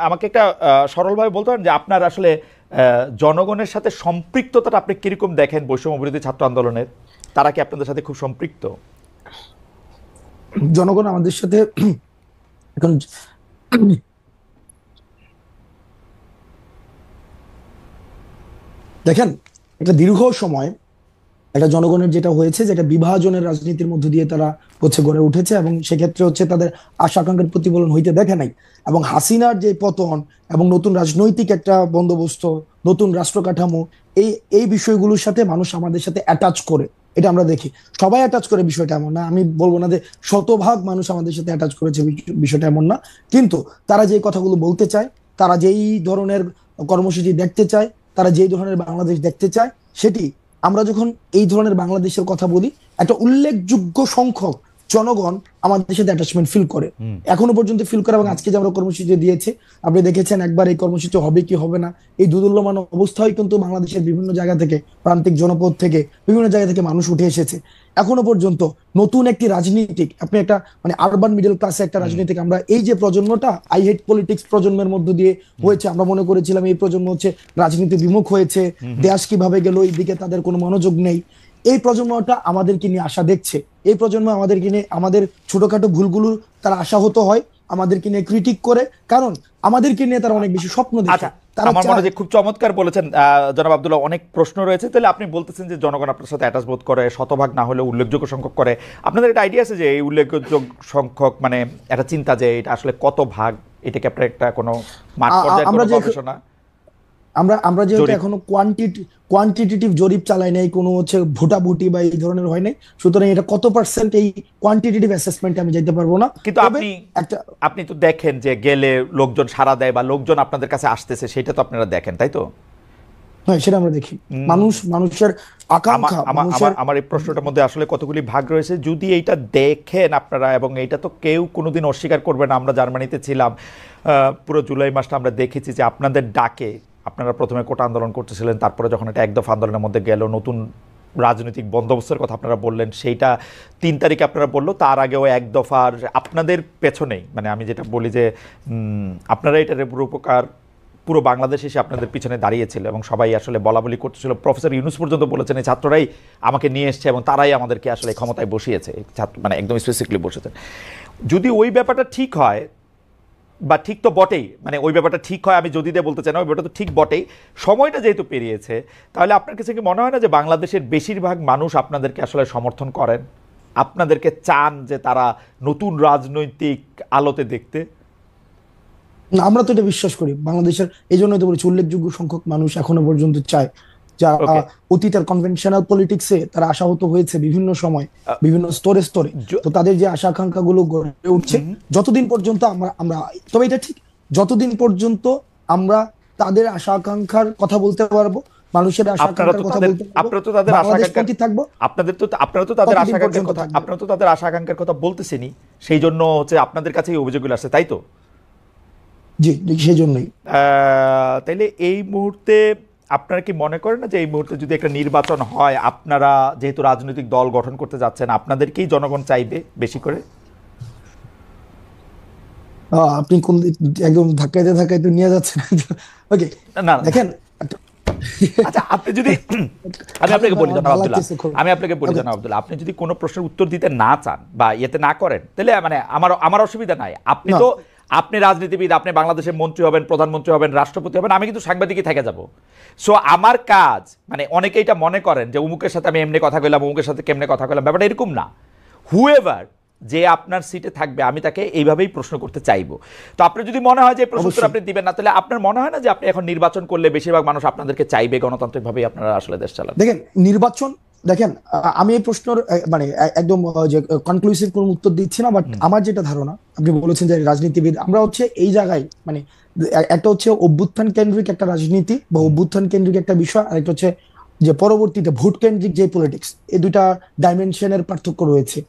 আমাকে একটা সরলভাবে বলতে পারেন যে আপনার আসলে জনগণের সাথে সম্পৃক্ততাটা আপনি কিরকম দেখেন বৈষম্য বিরোধী ছাত্র আন্দোলনের? তারা কি আপনাদের সাথে খুব সম্পৃক্ত? জনগণ আমাদের সাথে এখন দেখেন, একটা দীর্ঘ সময় একটা জনগণের যেটা হয়েছে, যেটা বিভাজনের রাজনীতির মধ্য দিয়ে তারা গড়ে উঠেছে, এবং সেক্ষেত্রে তাদের আশা আকাঙ্ক্ষার প্রতিফলন হইতে দেখে নাই। এবং হাসিনার যে পতন এবং নতুন রাজনৈতিক একটা বন্দোবস্ত, নতুন রাষ্ট্র কাঠামো, এই এই বিষয়গুলোর সাথে মানুষ আমাদের সাথে অ্যাটাচ করে, এটা আমরা দেখি। সবাই অ্যাটাচ করে বিষয়টা এমন না, আমি বলবো না যে শতভাগ মানুষ আমাদের সাথে অ্যাটাচ করেছে, বিষয়টা এমন না। কিন্তু তারা যে কথাগুলো বলতে চায়, তারা যেই ধরনের কর্মসূচি দেখতে চায়, তারা যেই ধরনের বাংলাদেশ দেখতে চায়, সেটি আমরা যখন এই ধরনের বাংলাদেশের কথা বলি, একটা উল্লেখযোগ্য সংখ্যক জনগণ আমাদের সাথে অ্যাটাচমেন্ট ফিল করে, এখনো পর্যন্ত ফিল করে। এবং আজকে যে আমরা কর্মসূচি দিয়েছি, আপনি দেখেছেন একবার এই কর্মসূচি হবে কি হবে না, এই দুদুল্যমান অবস্থায় কিন্তু বাংলাদেশের বিভিন্ন জায়গা থেকে, প্রান্তিক জনপদ থেকে, বিভিন্ন জায়গা থেকে মানুষ উঠে এসেছে। এখনো পর্যন্ত নতুন একটি রাজনীতিক, আপনি একটা আরবান মিডল ক্লাসে একটা রাজনীতিক, আমরা এই যে প্রজন্মটা আই হেট পলিটিক্স প্রজন্মের মধ্য দিয়ে হয়েছে, আমরা মনে করেছিলাম এই প্রজন্ম রাজনীতি বিমুখ হয়েছে, দেশ কিভাবে গেল এই দিকে তাদের কোনো মনোযোগ নেই। এই প্রজন্মটা আমাদেরকে নিয়ে আশা দেখছে, এই প্রজন্ম আমাদেরকে নিয়ে, আমাদের ছোটখাটো ভুলগুলো তারা আশাহত হয়, আমাদেরকে নিয়ে ক্রিটিক করে, কারণ আমাদেরকে নিয়ে তারা অনেক বেশি স্বপ্ন দেখে। আমার মনে হয় খুব চমৎকার বলেছেন জনাব আব্দুল্লাহ। অনেক প্রশ্ন রয়েছে, তাহলে আপনি বলতেছেন যে জনগণ আপনার সাথে অ্যাটাচ বোধ করে, শতভাগ না হলে উল্লেখযোগ্য সংখ্যক করে। আপনাদের একটা আইডিয়া আছে যে এই উল্লেখযোগ্য সংখ্যক একটা চিন্তা যে এটা আসলে কত ভাগ? এটাকে আপনার একটা কোনো মাঠ পর্যায়ে কোনো গবেষণা? আমরা যেহেতু এখনো কোয়ান্টিটেটিভ জরিপ চালাই নাই, কোনো ভোটাভুটি বা এই ধরনের হয় নাই, সুতরাং এটা কত পার্সেন্ট এই কোয়ান্টিটেটিভ অ্যাসেসমেন্টে আমি যেতে পারবো না। কিন্তু আপনি তো দেখেন যে গেলে লোকজন সাড়া দেয় বা লোকজন আপনাদের কাছে আসতেছে, সেটা তো আপনারা দেখেন, তাই তো? হ্যাঁ, সেটা আমরা দেখি। মানুষের আকাঙ্ক্ষা। আমার এই প্রশ্নটার মধ্যে আসলে কতগুলি ভাগ রয়েছে, যদি এইটা দেখেন আপনারা, এবং এইটা তো কেউ কোনোদিন অস্বীকার করবে না। আমরা জার্মানিতে ছিলাম, পুরো জুলাই মাসটা আমরা দেখেছি যে আপনাদের ডাকে আপনারা প্রথমে কোটা আন্দোলন করতেছিলেন, তারপরে যখন এটা একদফা আন্দোলনের মধ্যে গেল, নতুন রাজনৈতিক বন্দোবস্তের কথা আপনারা বললেন, সেইটা 3 তারিখে আপনারা বললো, তার আগেও এক দফার আপনাদের পেছনেই, আমি যেটা বলি যে আপনারা এটার উপকার পুরো বাংলাদেশ এসে আপনাদের পিছনে দাঁড়িয়েছিল, এবং সবাই আসলে বলা বলি করতেছিল। প্রফেসর ইউনুস পর্যন্ত বলেছেন এই ছাত্ররাই আমাকে নিয়ে এসছে এবং তারাই আমাদেরকে আসলে ক্ষমতায় বসিয়েছে, ছাত্র একদম স্পেসিফিকলি বসেছেন। যদি ওই ব্যাপারটা ঠিক হয়, বা ঠিক তো বটেই, ওই ব্যাপারটা ঠিক হয়, আমি যদি দিয়ে বলতে চাই না, ওই ব্যাপারটা তো ঠিক বটেই, সময়টা যেহেতু পেরিয়েছে, তাহলে আপনার কাছে কি মনে হয় না যে বাংলাদেশের বেশিরভাগ মানুষ আপনাদেরকে আসলে সমর্থন করেন, আপনাদেরকে চান যে তারা নতুন রাজনৈতিক আলোতে দেখতে? আমরা তো এটা বিশ্বাস করি বাংলাদেশের, এই জন্যই তো বলেছি উল্লেখযোগ্য সংখ্যক মানুষ এখনো পর্যন্ত চায়, যারা অতীতের কনভেনশনাল পলিটিক্সে তারা আশাহত হয়েছে বিভিন্ন সময়, বিভিন্ন স্তরে স্তরে, তো তাদের যে আশা আকাঙ্ক্ষা গুলো গড়ে উঠছে, যতদিন পর্যন্ত আমরা তবে এটা ঠিক, যতদিন পর্যন্ত আমরা তাদের আশা আকাঙ্ক্ষার কথা বলতে পারবো, মানুষের আশা আকাঙ্ক্ষার কথা বলতে পারবো, আপনারা তো তাদের আশা আকাঙ্ক্ষা থাকবো, আপনারা তো তাদের আশা আকাঙ্ক্ষার কথা, আপনারা তো তাদের আশা আকাঙ্ক্ষার কথা বলতেছেনই, সেই জন্য আপনাদের কাছে এই অভিযোগগুলো আসছে, তাই তো? জি, সেই জন্যই। তাইলে এই মুহূর্তে আপনারা কি মনে করেন না যে এই মুহূর্তে যদি একটা নির্বাচন হয়, আপনারা যেহেতু রাজনৈতিক দল গঠন করতে যাচ্ছেন, আপনাদেরকেই জনগণ চাইবে বেশি করে? আপনি কোন একদম ধাক্কাইতে ধাক্কাইতে নিয়ে যাচ্ছেন। ওকে, না দেখেন, আচ্ছা, আপনি যদি আমি আপনাকে বলি জানাব আব্দুল্লাহ, আপনি যদি কোনো প্রশ্নের উত্তর দিতে না চান বা ইয়েতে না করেন, তাহলে আমার অসুবিধা নাই। আপনি রাজনীতিবিদ, আপনি বাংলাদেশের মন্ত্রী হবেন, প্রধানমন্ত্রী হবেন, রাষ্ট্রপতি হবেন, আমি কিন্তু সাংবাদিকই থেকে যাব। সো আমার কাজ, অনেকে এটা মনে করেন যে অমুকের সাথে আমি এমনি কথা কইলাম, অমুকের সাথে কেমনে কথা কইলাম, ব্যাপারটা এরকম না। হুএভার যে আপনার সিটে থাকবে, আমি তাকে এইভাবেই প্রশ্ন করতে চাইবো। তো আপনার যদি মনে হয় যে প্রশ্ন আপনি দিবেন না, তাহলে আপনার মনে হয় না যে আপনি এখন নির্বাচন করলে বেশিরভাগ মানুষ আপনাদেরকে চাইবে, গণতান্ত্রিকভাবেই আপনারা আসলে দেশ চালাবেন? দেখেন, আমি এই প্রশ্নের একদম যে কনক্লুসিভ কোন উত্তর দিচ্ছি না, বাট আমার যেটা ধারণা, আপনি বলেছেন যে রাজনীতিবিদ, আমরা এই জায়গায় একটা অভ্যুত্থান কেন্দ্রিক একটা রাজনীতি বা অভ্যুত্থান কেন্দ্রিক একটা বিষয়, আর একটা যে পরবর্তীতে ভোট কেন্দ্রিক যে পলিটিক্স, এই দুটা ডাইমেনশনের পার্থক্য রয়েছে।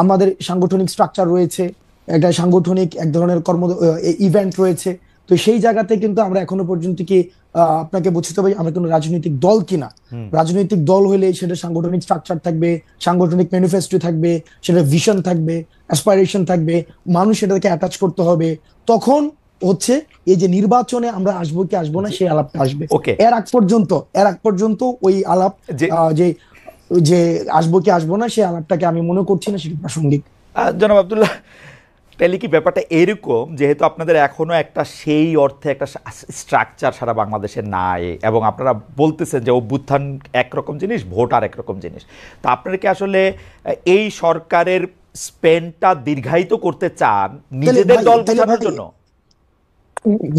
আমাদের সাংগঠনিক স্ট্রাকচার রয়েছে, একটা সাংগঠনিক এক ধরনের ইভেন্ট রয়েছে, তো সেই জায়গাতে কিন্তু আমরা এখনো পর্যন্ত কি আপনাকে বুঝতে হবে আমরা কোনো রাজনৈতিক দল কিনা। রাজনৈতিক দল হলে সেটা সাংগঠনিক স্ট্রাকচার থাকবে, সাংগঠনিক ম্যানিফেস্টো থাকবে, সেটা ভিশন থাকবে, অ্যাসপাইরেশন থাকবে, মানুষ সেটাকে অ্যাটাচ করতে হবে, তখন হচ্ছে এই যে নির্বাচনে আমরা আসবো কি আসবো না সেই আলাপটা আসবে। ওকে, এর আগ পর্যন্ত ওই আলাপ যে যে যে আসবো কি আসবো না সেই আলাপটাকে আমি মনে করছি না সেটা প্রাসঙ্গিক। জনাব আব্দুল্লাহ, তাহলে কি ব্যাপারটা এরকম, যেহেতু আপনাদের এখনো একটা সেই অর্থে একটা স্ট্রাকচার সারা বাংলাদেশে নাই এবং আপনারা বলতেছেন যে অভ্যুত্থান একরকম জিনিস, ভোট আর একরকম জিনিস, তো আপনারা কি আসলে এই সরকারের স্পেনটা দীর্ঘায়িত করতে চান নিজেদের দল বোঝানোর জন্য?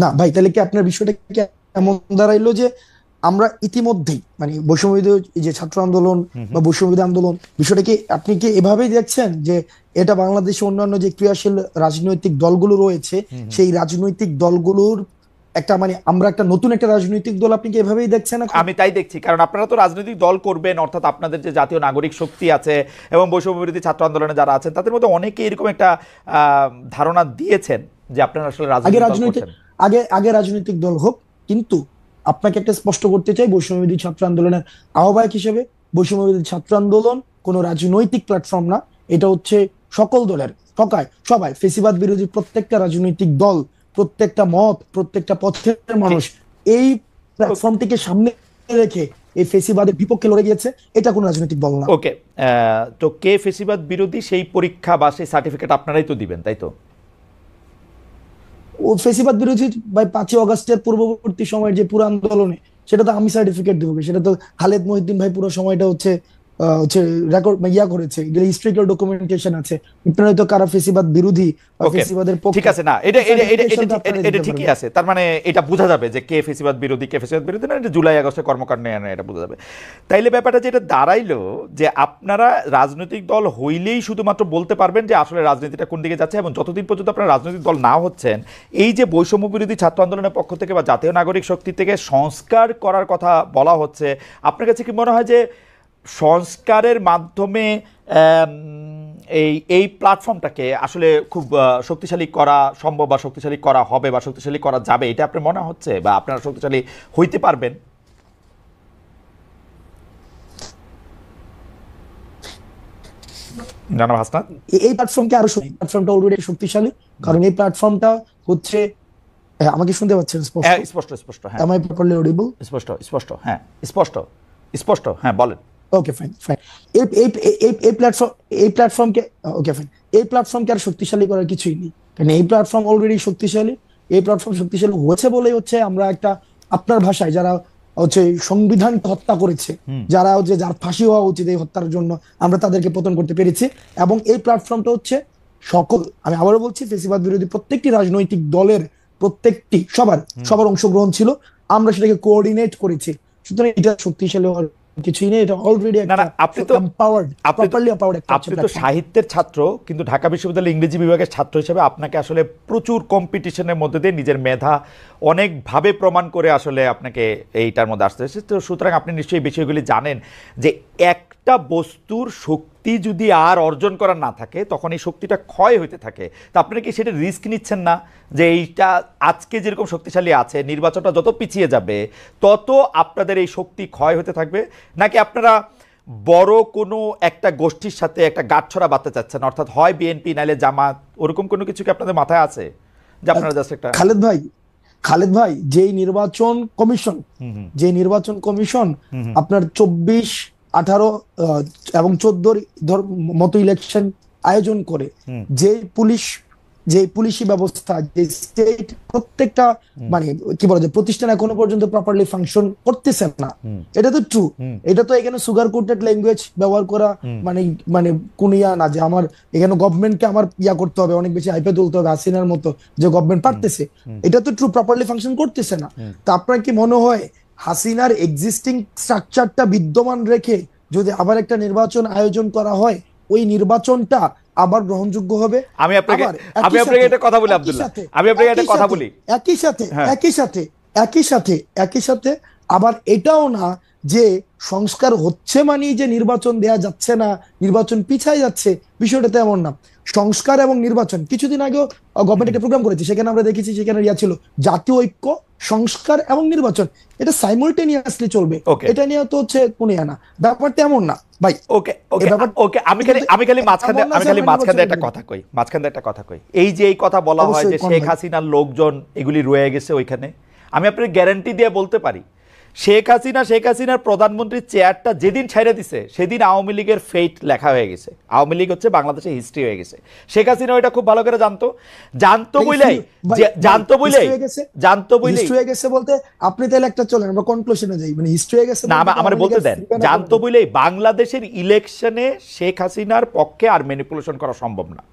না ভাই, তাহলে কি আপনার বিষয়টা কি এমন দাঁড়াইলো যে আমরা ইতিমধ্যেই মানে বৈষম্যবিরোধী এই যে ছাত্র আন্দোলন বা বৈষম্যবিরোধী আন্দোলন বিষয়টা কি আপনি কি এভাবেই দেখছেন যে এটা বাংলাদেশে অন্যান্য যে ক্রিয়াশীল রাজনৈতিক দলগুলো রয়েছে সেই রাজনৈতিক দলগুলোর একটা মানে আমরা একটা নতুন একটা রাজনৈতিক দল, আপনি কি এভাবেই দেখছেন এখন? আমি তাই দেখছি, কারণ আপনারা তো রাজনৈতিক দল করবেন, অর্থাৎ আপনাদের যে জাতীয় নাগরিক শক্তি আছে এবং বৈষম্যবিরোধী ছাত্র আন্দোলনে যারা আছেন তাদের মধ্যে অনেকে এরকম একটা ধারণা দিয়েছেন যে আপনারা আসলে আগে রাজনৈতিক দল হোক, কিন্তু আপনাকে একটা স্পষ্ট করতে চাই, বৈষম্যবিরোধী ছাত্র আন্দোলনের আহ্বায়ক হিসেবে বৈষম্যবিরোধী ছাত্র আন্দোলন কোনো রাজনৈতিক প্ল্যাটফর্ম না, এটা হচ্ছে সকল দলের সবাই ফেসিবাদ বিরোধী প্রত্যেকটা রাজনৈতিক দল, প্রত্যেকটা মত, প্রত্যেকটা পথের মানুষ এই প্ল্যাটফর্মটিকে সামনে রেখে এই ফেসিবাদের বিপক্ষে লড়ে গিয়েছে, এটা কোনো রাজনৈতিক দল না। ওকে, তো কে ফেসিবাদ বিরোধী সেই পরীক্ষা বা সেই সার্টিফিকেট আপনারাই তো দিবেন, তাই তো? ও ফেসিবাদ বিরোধী ভাই 5ই অগস্টের পূর্ববর্তী সময়ের যে পুরো আন্দোলনে সেটা তো আমি সার্টিফিকেট দেবো, সেটা তো খালেদ মহিউদ্দিন ভাই পুরো সময়টা হচ্ছে রেকর্ড করেছে, এগুলো হিস্ট্রিক্যাল ডকুমেন্টেশন আছে। আপনারা তো কারা ফেসিবাদ বিরোধী বা ফেসিবাদের পক্ষে, ঠিক আছে, না এটা ঠিকই আছে, তার মানে এটা বোঝা যাবে যে কে ফেসিবাদ বিরোধী কে ফেসিবাদ বিরোধী না, এটা জুলাই আগস্টের কর্মকাণ্ড এটা বোঝা যাবে। তাইলে ব্যাপারটা যেটা দাঁড়াইলো যে আপনারা রাজনৈতিক দল হইলেই শুধুমাত্র বলতে পারবেন যে আসলে রাজনীতিটা কোন দিকে যাচ্ছে, এবং যতদিন পর্যন্ত আপনারা রাজনৈতিক দল না হচ্ছেন, এই যে বৈষম্য বিরোধী ছাত্র আন্দোলনের পক্ষ থেকে বা জাতীয় নাগরিক শক্তি থেকে সংস্কার করার কথা বলা হচ্ছে, আপনার কাছে কি মনে হয় যে সংস্কারের মাধ্যমে এই প্ল্যাটফর্মটাকে আসলে খুব শক্তিশালী করা সম্ভব বা শক্তিশালী করা হবে বা শক্তিশালী করা যাবে, এটা আপনার মনে হচ্ছে বা আপনারা শক্তিশালী হইতে পারবেন? জানাব হাসনাত, এই প্ল্যাটফর্মকে আরো প্ল্যাটফর্মটা অলরেডি শক্তিশালী, কারণ এই প্ল্যাটফর্মটা হচ্ছে আমাকে শুনতে পাচ্ছেন স্পষ্ট স্পষ্ট? হ্যাঁ, am I properly audible? স্পষ্ট স্পষ্ট, হ্যাঁ স্পষ্ট স্পষ্ট, হ্যাঁ বলেন। Okay fine fine. এই প্ল্যাটফর্মকে ওকে ফাইন, এই প্ল্যাটফর্মকে আর শক্তিশালী করার কিছুই নেই, কারণ এই প্ল্যাটফর্ম অলরেডি শক্তিশালী। এই প্ল্যাটফর্ম শক্তিশালী হয়েছে বলেই হচ্ছে আমরা একটা, আপনার ভাষায় যারা হচ্ছে সংবিধানকে হত্যা করেছে, যারা হচ্ছে যার ফাঁসি হওয়া উচিত এই হত্যার জন্য, আমরা তাদেরকে পতন করতে পেরেছি। এবং এই প্ল্যাটফর্মটা হচ্ছে সকল, আমি আবারও বলছি, ফেসিবাদ বিরোধী প্রত্যেকটি রাজনৈতিক দলের সবার অংশগ্রহণ ছিল, আমরা সেটাকে কোঅর্ডিনেট করেছি। সুতরাং এটা শক্তিশালী হওয়ার কিছুই নেই, এটা অলরেডি একটা আপনি তো সাহিত্যের ছাত্র, কিন্তু ঢাকা বিশ্ববিদ্যালয়ের ইংরেজি বিভাগের ছাত্র হিসেবে আপনাকে আসলে প্রচুর কম্পিটিশনের মধ্যে দিয়ে নিজের মেধা অনেকভাবে প্রমাণ করে আসলে আপনাকে এইটার মধ্যে আসতে হয়েছে। তো সুতরাং আপনি নিশ্চয়ই বিষয়গুলি জানেন যে একটা বস্তুর শক্তি যদি আর অর্জন করার না থাকে তখন এই শক্তিটা ক্ষয় হইতে থাকে। তো আপনারা কি সেটা রিস্ক নিচ্ছেন না যে এইটা আজকে যেরকম শক্তিশালী আছে, নির্বাচনটা যত পিছিয়ে যাবে তত আপনাদের এই শক্তি ক্ষয় হতে থাকবে? নাকি আপনারা বড় কোনো একটা গোষ্ঠীর সাথে একটা গাঁটছড়া বাঁধতে চাচ্ছেন, অর্থাৎ হয় বিএনপি নাইলে জামাত, ওরকম কোনো কিছু কি আপনাদের মাথায় আছে যে আপনারা জাস্ট একটা? খালেদ ভাই যেই নির্বাচন কমিশন আপনার 24, 18 এবং 14 মতো ইলেকশন আয়োজন করে, যে পুলিশি ব্যবস্থা, যে স্টেট প্রত্যেকটা মানে কি বলা যায় প্রতিষ্ঠান এখনো পর্যন্ত প্রপারলি ফাংশন করতেছে না, এটা তো ট্রু। এটা তো এখানে সুগার কোটেড ল্যাঙ্গুয়েজ ব্যবহার করা মানে মানে কোন ইয়া না যে আমার এখানে গভর্নমেন্টকে আমার ইয়া করতে হবে, অনেক বেশি হাইপে তুলতে হবে হাসিনার মতো, যে গভর্নমেন্ট পারতেছে, এটা তো ট্রু, প্রপারলি ফাংশন করতেছে না। তা আপনার কি মনে হয় হাসিনার এক্সিস্টিং স্ট্রাকচারটা বিদ্যমান রেখে যদি আবার একটা নির্বাচন আয়োজন করা হয়, ওই নির্বাচনটা আবার গ্রহণযোগ্য হবে? আমি আপনাকে একটা কথা বলি আব্দুল্লাহ, আমি আপনাকে একটা কথা বলি, একই সাথে আবার এটাও না যে সংস্কার হচ্ছে মানেই যে নির্বাচন দেয়া যাচ্ছে না, নির্বাচন পিছায় যাচ্ছে, বিষয়টা তেমন না। সংস্কার এবং নির্বাচন, কিছুদিন আগেও গভর্নমেন্ট একটা প্রোগ্রাম করেছে, সেখানে আমরা দেখেছি, সেখানে ইয়া ছিল জাতীয় ঐক্য, সংস্কার এবং নির্বাচন, এটা সাইমultaneously চলবে। ওকে এটা নিয়ে তো হচ্ছে কোনো ইয়া না, ব্যাপারটা এমন না ভাই। ওকে এই ওকে ব্যাপার ওকে আমি খালি মাঝখানে এমন না যে আমরা মাঝখানে নির্বাচন একটা করবো। কথা কই, এই যে এই কথা বলা হয় অবশ্যই যে কোন শেখ ভাই। হাসিনার লোকজন এগুলি রয়ে গেছে ওইখানে, আমি আপনার গ্যারান্টি দিয়ে বলতে পারি শেখ হাসিনার প্রধানমন্ত্রীর চেয়ারটা যেদিন ছেড়ে দিছে সেদিন আওয়ামী লীগের ফেট লেখা হয়ে গেছে। আওয়ামী লীগ হচ্ছে বাংলাদেশের হিস্ট্রি হয়ে গেছে। শেখ হাসিনা ওইটা খুব ভালো করে জানতো বলেই হিস্ট্রি হয়ে গেছে বলতে আপনি তাহলে একটা চলেন আমরা কনক্লুশনে যাই, মানে হিস্ট্রি হয়ে গেছে না বলতে আমার আওয়ামী বলতে লীগের দেন, ঠিকানা জানতো বলতে। বলেই বাংলাদেশের ইলেকশনে শেখ হাসিনার পক্ষে আর ম্যানিপুলেশন করা সম্ভব না।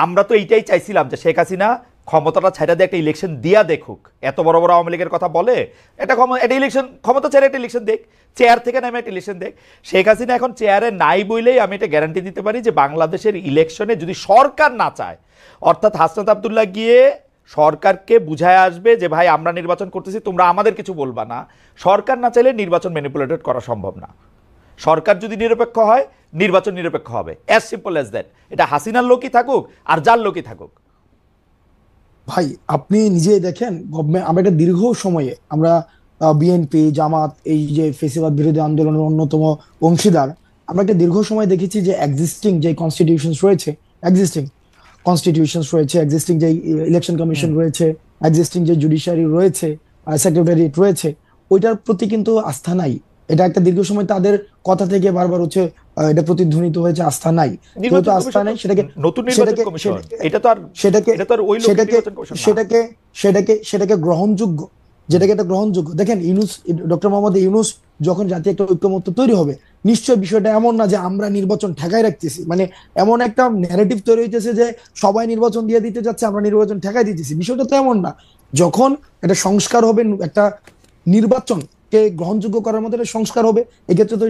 আমরা তো এইটাই চাইছিলাম যে শেখ হাসিনা ক্ষমতাটা ছেড়ে দিয়ে একটা ইলেকশন দিয়া দেখুক। এত বড় বড় আওয়ামী লীগের কথা বলে, এটা ইলেকশন ক্ষমতা ছেড়ে একটা ইলেকশন দেখ, চেয়ার থেকে নেমে একটা ইলেকশন দেখ। শেখ হাসিনা এখন চেয়ারে নাই বলেই আমি এটা গ্যারান্টি দিতে পারি যে বাংলাদেশের ইলেকশনে যদি সরকার না চায়, অর্থাৎ হাসনাত আব্দুল্লাহ গিয়ে সরকারকে বুঝায় আসবে যে ভাই আমরা নির্বাচন করতেছি, তোমরা আমাদের কিছু বলবা না, সরকার না চাইলে নির্বাচন ম্যানিপুলেটেড করা সম্ভব না। সরকার যদি নিরপেক্ষ হয়, নির্বাচন নিরপেক্ষ হবে, অ্যাজ সিম্পল অ্যাজ দ্যাট। এটা হাসিনার লোকই থাকুক আর যার লোকই থাকুক। ভাই আপনি নিজেই দেখেন, গভর্নমেন্ট আমরা একটা দীর্ঘ সময়ে আমরা বিএনপি জামাত এই যে ফেসিবাদ বিরোধী আন্দোলনের অন্যতম অংশীদার, আমরা একটা দীর্ঘ সময় দেখেছি যে এক্সিস্টিং যে কনস্টিটিউশনস রয়েছে, এক্সিস্টিং যে ইলেকশন কমিশন রয়েছে, এক্সিস্টিং যে জুডিশিয়ারি রয়েছে, সেক্রেটারিয়েট রয়েছে, ওইটার প্রতি কিন্তু আস্থা নাই। এটা একটা দীর্ঘ সময় তাদের কথা থেকে বারবার হচ্ছে এটা প্রতিধ্বনিত হয়েছে, আস্থা নাই। যেহেতু আস্থা নাই, সেটাকে নতুন নির্বাচন কমিশন, এটা তো আর সেটাকে এটা তো আর ওই লোকের সেটাকে নির্বাচন কমিশন না। সেটাকে সেটাকে সেটাকে গ্রহণযোগ্য, যেটাকে এটা গ্রহণযোগ্য দেখেন, ডক্টর মোহাম্মদ ইউনূস যখন জাতীয় একটা ঐক্যমত্য তৈরি হবে, নিশ্চয় বিষয়টা এমন না যে আমরা নির্বাচন ঠেকাই রাখতেছি, মানে এমন একটা ন্যারেটিভ তৈরি হইতেছে যে সবাই নির্বাচন দিয়ে দিতে যাচ্ছে, আমরা নির্বাচন ঠেকাই দিতেছি। বিষয়টা তো এমন না। যখন একটা সংস্কার হবে, একটা নির্বাচনকে গ্রহণযোগ্য করার মধ্যে একটা সংস্কার হবে, এক্ষেত্রে তো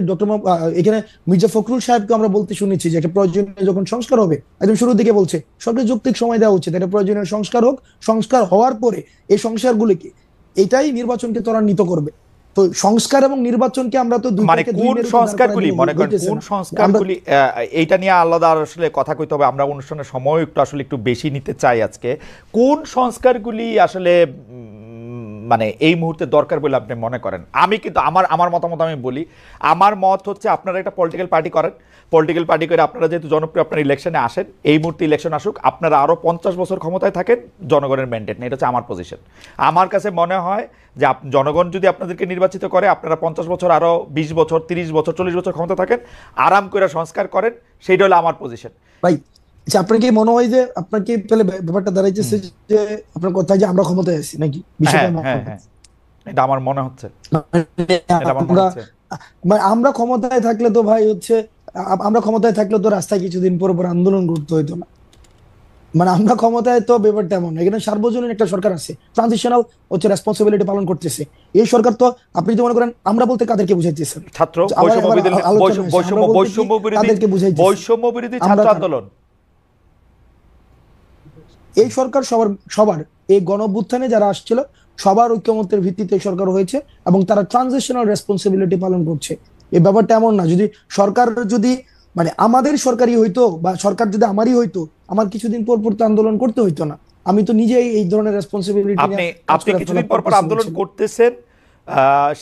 এখানে মির্জা ফখরুল সাহেবকে আমরা বলতে শুনেছি যে একটা প্রয়োজনীয় যখন সংস্কার হবে, একদম শুরুর দিকে বলছে সরকার যৌক্তিক সময় দেওয়া উচিত, একটা প্রয়োজনীয় সংস্কার হোক, সংস্কার হওয়ার পরে এই সংস্কারগুলিকে এটাই নির্বাচনকে ত্বরান্বিত করবে। তো সংস্কার এবং নির্বাচনকে আমরা তো মানে কোন সংস্কারগুলি মনে করেন, কোন সংস্কারগুলি, এইটা নিয়ে আলাদা আসলে কথা কইতে হবে। আমরা অনুষ্ঠানের সময় একটু আসলে একটু বেশি নিতে চাই আজকে। কোন সংস্কারগুলি আসলে মানে এই মুহূর্তে দরকার বলে আপনি মনে করেন? আমি কিন্তু আমার মতামত আমি বলি। আমার মত হচ্ছে আপনারা একটা পলিটিক্যাল পার্টি করেন, পলিটিক্যাল পার্টি করে আপনারা যেহেতু জনপ্রিয়, আপনারা ইলেকশনে আসেন, এই মুহূর্তে ইলেকশন আসুক, আপনারা আরও 50 বছর ক্ষমতায় থাকেন, জনগণের ম্যান্ডেট নেই। এটা হচ্ছে আমার পজিশন। আমার কাছে মনে হয় যে জনগণ যদি আপনাদেরকে নির্বাচিত করে, আপনারা 50 বছর, আরও 20 বছর, 30 বছর, 40 বছর ক্ষমতা থাকেন, আরাম করে সংস্কার করেন, সেইটা হলো আমার পজিশন। ভাই আচ্ছা, আপনার কি মনে হয় যে আপনার কি তাহলে ব্যাপারটা দাঁড়াইছে যে আপনার কথা যে আমরা ক্ষমতায় আছি নাকি? বিষয়টা এটা আমার মনে হচ্ছে। আমরা ক্ষমতায় থাকলে তো ভাই হচ্ছে, আমরা ক্ষমতায় থাকলে তো রাস্তায় কিছুদিন পর পর আন্দোলন করতে হইতো না। মানে আমরা ক্ষমতায় তো ব্যাপারটা এমন, এখানে সার্বজনীন একটা সরকার আছে, ট্রানজিশনাল হচ্ছে রেসপন্সিবিলিটি পালন করতেছে এই সরকার। তো আপনি যদি মনে করেন আমরা বলতে কাদেরকে বুঝাইতেছেন? ছাত্র বৈষম্য বিরোধী ছাত্র আন্দোলন। এই সরকার সবার এই গণঅভ্যুত্থানে যারা আসছিল সবার ঐক্যমত্যের ভিত্তিতে সরকার হয়েছে এবং তারা ট্রানজিশনাল রেসপন্সিবিলিটি পালন করছে। এই ব্যাপারটা এমন না যদি সরকার যদি মানে আমাদের সরকারই হইতো বা সরকার যদি আমারই হইতো, আমার কিছুদিন পর পর তো আন্দোলন করতে হইতো না। আমি তো নিজেই এই ধরনের রেসপন্সিবিলিটি আপনি কিছুদিন পর পর আন্দোলন করতেছেন,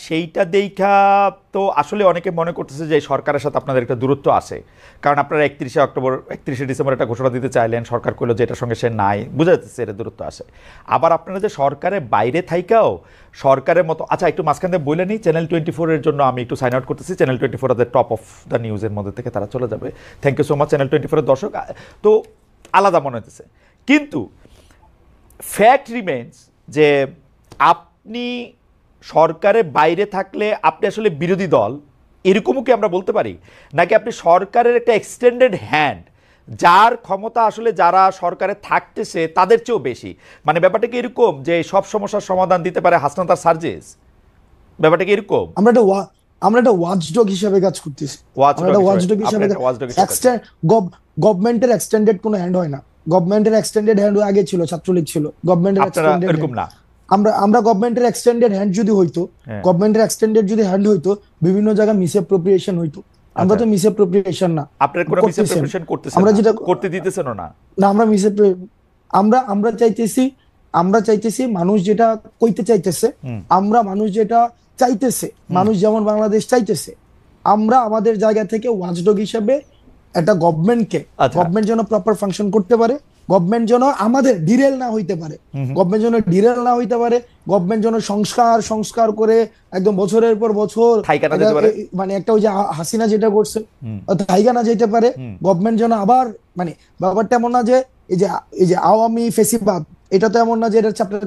সেইটা দেখা তো আসলে অনেকে মনে করতেছে যে সরকারের সাথে আপনাদের একটা দূরত্ব আছে, কারণ আপনারা 31শে ডিসেম্বর একটা ঘোষণা দিতে চাইলেন, সরকার কইলো যে এটার সঙ্গে সে নাই, বুঝা যাচ্ছে এটা দূরত্ব আছে। আবার আপনারা যে সরকারের বাইরে থাইকাও সরকারের মতো, আচ্ছা একটু মাঝখান থেকে বলে নিই, চ্যানেল 24 এর জন্য আমি একটু সাইন আউট করতেছি। চ্যানেল 24 আমাদের টপ অফ দ্য নিউজের মধ্যে থেকে তারা চলে যাবে। Thank you so much channel 24 এর দর্শক। তো আলাদা মনে হতেছে, কিন্তু ফ্যাক্ট রিমেন্স যে আপনি সরকারের বাইরে থাকলে আপনি আসলে বিরোধী দল, এরকমও কি আমরা বলতে পারি? নাকি আপনি সরকারের একটা এক্সটেন্ডেড হ্যান্ড, যার ক্ষমতা আসলে যারা সরকারে থাকতেছে তাদের চেয়েও বেশি? মানে ব্যাপারটা কি এরকম যে সব সমস্যার সমাধান দিতে পারে হাসনাত আর সার্জিস? ব্যাপারটা কি এরকম? আমরা একটা ওয়াচডগ হিসেবে কাজ করতেছি। গভর্নমেন্টের এক্সটেন্ডেড কোনো হ্যান্ড হয় না। গভর্নমেন্টের এক্সটেন্ডেড হ্যান্ড আগে ছিল, ছাত্রলীগ ছিল, গভর্নমেন্টের এক্সটেন্ডেড এরকম না। আমরা আমরা গভর্নমেন্টের এক্সটেন্ডেড হ্যান্ড যদি হইতো, হ্যাঁ। গভর্নমেন্টের এক্সটেন্ডেড যদি হ্যান্ড হইতো, বিভিন্ন জায়গায় মিসঅ্যাপ্রোপ্রিয়েশন হইতো। আমরা তো মিসঅ্যাপ্রোপ্রিয়েশন না আপনার কোনো করতেছেন। মিসঅ্যাপ্রোপ্রিয়েশন করতেছেন আমরা না, যেটা করতে দিতেছেনও না। না, আমরা আমরা চাইতেছি মানুষ যেটা কইতে চাইতেছে, আমরা মানুষ যেটা চাইতেছে, মানুষ যেমন বাংলাদেশ চাইতেছে, আমরা আমাদের জায়গা থেকে ওয়াচডগ হিসেবে একটা গভর্নমেন্টকে, আচ্ছা। গভর্নমেন্ট যেন প্রপার ফাংশন করতে পারে, গভর্নমেন্ট যেন আমাদের ডিরেল না হইতে পারে, গভর্নমেন্ট যেন ডিরেল না হইতে পারে, গভর্নমেন্ট যেন সংস্কার করে একদম বছরের পর বছর থাইকা না যেতে পারে। মানে একটা ওই যে হাসিনা যেটা করছে থাইকা না যেতে পারে। গভর্নমেন্ট যেন আবার মানে ব্যাপারটা এমন না যে এই যে আওয়ামী ফেসিবাদ, এটা তো এমন না যে এটা হচ্ছে আপনার